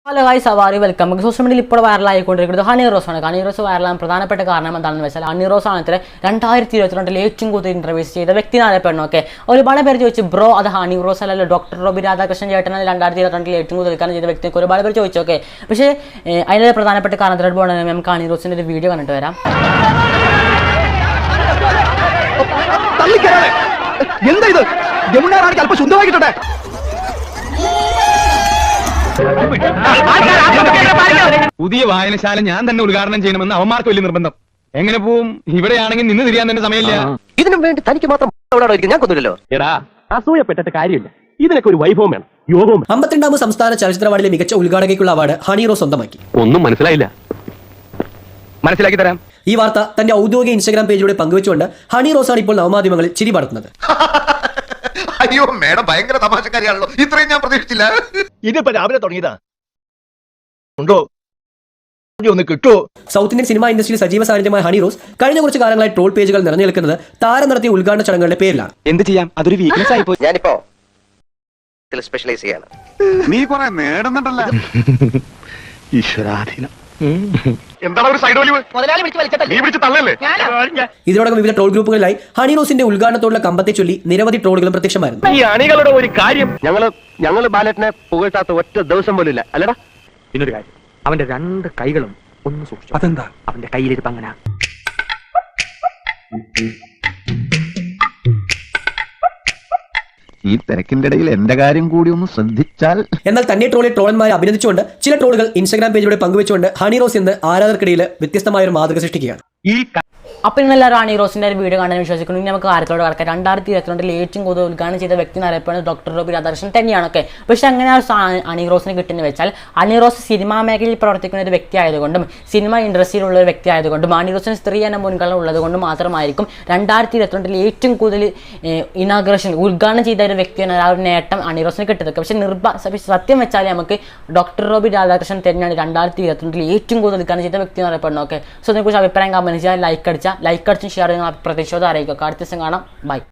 Hello guys സവാരി welcome. Social മീഡിയയിൽ ഇപ്പോൾ വൈറലായിക്കൊണ്ടിരിക്കുന്നത് ഹണി റോസ് ആണ്. ഹണി റോസ് വൈറലാകാൻ പ്രധാനപ്പെട്ട കാരണം എന്താണെന്ന് വെച്ചാൽ ഹണി റോസ് ആണ് 2022 ഏറ്റവും കൂടുതൽ ഇന്റർവ്യൂസ് ചെയ്ത വ്യക്തി അറിയപ്പെടണമൊക്കെ. ഒരുപാട് പേര് ചോദിച്ചു, ബ്രോ അത് ഹണി റോസ് അല്ലല്ലോ, ഡോക്ടർ റോബി രാധാകൃഷ്ണൻ ചേട്ടനാണ് 2022 ഏറ്റവും കൂടുതൽ ഉദ്ഘാടനം ചെയ്ത വ്യക്തിക്ക് ഒരുപാട് പേര് ചോദിച്ചോക്കെ. പക്ഷേ അതിൻ്റെ പ്രധാനപ്പെട്ട കാരണത്തിലോട്ട് പോകണമെങ്കിൽ നമുക്ക് ഹണി റോസിൻ്റെ ഒരു വീഡിയോ കണ്ടിട്ട് വരാം. എന്താ ഇത്? അല്പം ശുദ്ധമാക്കിട്ടെ. പുതിയ വായനശാല ഞാൻ തന്നെ ഉദ്ഘാടനം ചെയ്യണമെന്ന് അവന്മാർക്ക് വലിയ നിർബന്ധം. എങ്ങനെ പോവും? ഇവിടെയാണെങ്കിൽ നിന്ന് തിരിയാൻ തന്നെ സമയമില്ല. ഇതിനും വേണ്ടി തനിക്ക് മാത്രം ഞാൻ കൊന്നില്ലല്ലോ. എടാ, അസൂയപ്പെട്ടിട്ട് കാര്യമില്ല. ഇതിനൊക്കെ ഒരു വൈഭവം വേണം, യോഗം. 52ാമത് സംസ്ഥാന ചലച്ചിത്ര അവാർഡിലെ മികച്ച ഉദ്ഘാടകയ്ക്കുള്ള അവാർഡ് ഹണി റോസ് സ്വന്തമാക്കി. ഒന്നും മനസ്സിലായില്ല. മനസ്സിലാക്കി തരാം. ഈ വാർത്ത തന്റെ ഔദ്യോഗിക ഇൻസ്റ്റാഗ്രാം പേജിലൂടെ പങ്കുവെച്ചുകൊണ്ട് ഹണി റോസാണ് ഇപ്പോൾ നവമാധ്യമങ്ങളിൽ ചിരി പടർത്തുന്നത്. അയ്യോ മേഡം ഭയങ്കര തമാശക്കാരിയാണല്ലോ, ഇത്രയും ഞാൻ പ്രതീക്ഷിച്ചില്ല. ഇതിപ്പോ രാവിലെ തുടങ്ങിയതാ. ഉണ്ടോ ഒന്ന് കിട്ടുമോ? സൗത്ത് ഇന്ത്യൻ സിനിമാ ഇൻഡസ്ട്രിയിൽ സജീവ സാന്നിധ്യമായ ഹണി റോസ് കഴിഞ്ഞ കുറച്ച് കാലങ്ങളായി ട്രോൾ പേജുകൾ നിറഞ്ഞു നിൽക്കുന്നത് താരം നടത്തിയ ഉദ്ഘാടന ചടങ്ങുകളുടെ പേരിലാണ്. എന്ത് ചെയ്യാം, അതൊരു വീക്ക്നെസ് ആയി പോയി. ഞാനിപ്പോ സ്പെഷ്യലൈസ് ചെയ്യാണ്. നീ കുറെ നേടുന്നുണ്ടല്ലോ. ഈശ്വരാധീനം. എന്താണ് ഒരു സൈഡ് വലിവ്? നീ പിടിച്ച് തള്ളല്ലേ? ഇതിനോടകം വിവിധ ട്രോൾ ഗ്രൂപ്പുകളിലായി ഹണി റോസിന്റെ ഉദ്ഘാടനത്തോടുള്ള കമ്പത്തെ ചൊല്ലി നിരവധി ട്രോളുകളും പ്രത്യക്ഷമായിരുന്നു. ഈ അണികളുടെ ഒരു കാര്യം ഞങ്ങള് ബാലറ്റിനെ പുകഴ്ത്താത്ത ഒറ്റ ദിവസം പോലും ഇല്ല അല്ലടാ. പിന്നൊരു കാര്യം, അവന്റെ 2 കൈകളും ഒന്ന് സൂക്ഷിച്ചു. അതെന്താ? അവന്റെ കയ്യിലിരിപ്പ് അങ്ങനെ. ഈ തിരക്കിന്റെ ഇടയിൽ എന്റെ കാര്യം കൂടി ഒന്ന് ശ്രദ്ധിച്ചാൽ. എന്നാൽ തന്നെ ട്രോളിൽ ട്രോളന്മാരെ അഭിനന്ദിച്ചുകൊണ്ട് ചില ട്രോളുകൾ ഇൻസ്റ്റാഗ്രാം പേജിലൂടെ പങ്കുവെച്ചുകൊണ്ട് ഹണി റോസ് ഇന്ന് ആരാധകർക്കിടയിൽ വ്യത്യസ്തമായ ഒരു മാതൃക സൃഷ്ടിക്കുകയാണ്. അപ്പോൾ ഇന്നെല്ലാവരും ഹണി റോസിൻ്റെ ഒരു വീഡിയോ കാണാൻ വിശ്വസിക്കുന്നു. ഇനി നമുക്ക് കാര്യത്തോട് കിടക്കാം. 2022 ഏറ്റവും കൂടുതൽ ഉദ്ഘാടനം ചെയ്ത വ്യക്തി എന്നറിയപ്പെടുന്നത് ഡോക്ടർ റോബി രാധാകൃഷ്ണൻ തന്നെയാണൊക്കെ. പക്ഷേ അങ്ങനെ ഹണി റോസിന് കിട്ടുന്നത് വെച്ചാൽ ഹണി റോസ് സിനിമാ മേഖലയിൽ പ്രവർത്തിക്കുന്ന ഒരു വ്യക്തി ആയതുകൊണ്ടും സിനിമ ഇൻഡസ്ട്രിയിലുള്ള ഒരു വ്യക്തി ആയതുകൊണ്ടും ഹണി റോസിന് സ്ത്രീ എന്ന മുൻഗണന ഉള്ളതുകൊണ്ട് മാത്രമായിരിക്കും 2022 ഏറ്റവും കൂടുതൽ ഇനാഗ്രേഷൻ ഉദ്ഘാടനം ചെയ്ത ഒരു വ്യക്തി എന്ന ആ ഒരു നേട്ടം ഹണി റോസിന് കിട്ടുന്നത്. പക്ഷേ സത്യം വെച്ചാൽ നമുക്ക് ഡോക്ടർ റോബി രാധാകൃഷ്ണൻ തന്നെയാണ് 2022 ഏറ്റവും കൂടുതൽ ഉദ്ഘാടനം ചെയ്ത വ്യക്തി എന്നറിയപ്പെടുന്നതൊക്കെ. സോ അതിനെക്കുറിച്ച് അഭിപ്രായം കമന്റ് ചെയ്യാൻ ലൈക്ക് അടിച്ചും ഷെയർ ചെയ്യുന്ന പ്രതിഷേധം അറിയിക്കുക. അടുത്ത ദിവസം കാണാം. ബൈ.